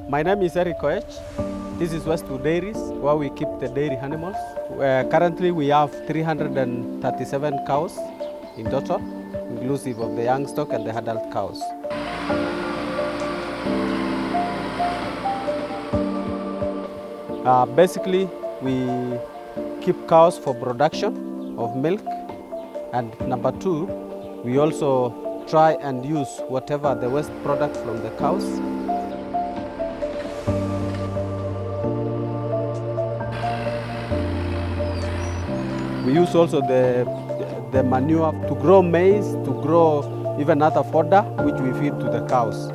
My name is Eric Koech. This is Westwood Dairies, where we keep the dairy animals. Currently, we have 337 cows in total, inclusive of the young stock and the adult cows. Basically, we keep cows for production of milk, and number two, we also try and use whatever the waste product from the cows. We use also the manure to grow maize, to grow even other fodder, which we feed to the cows.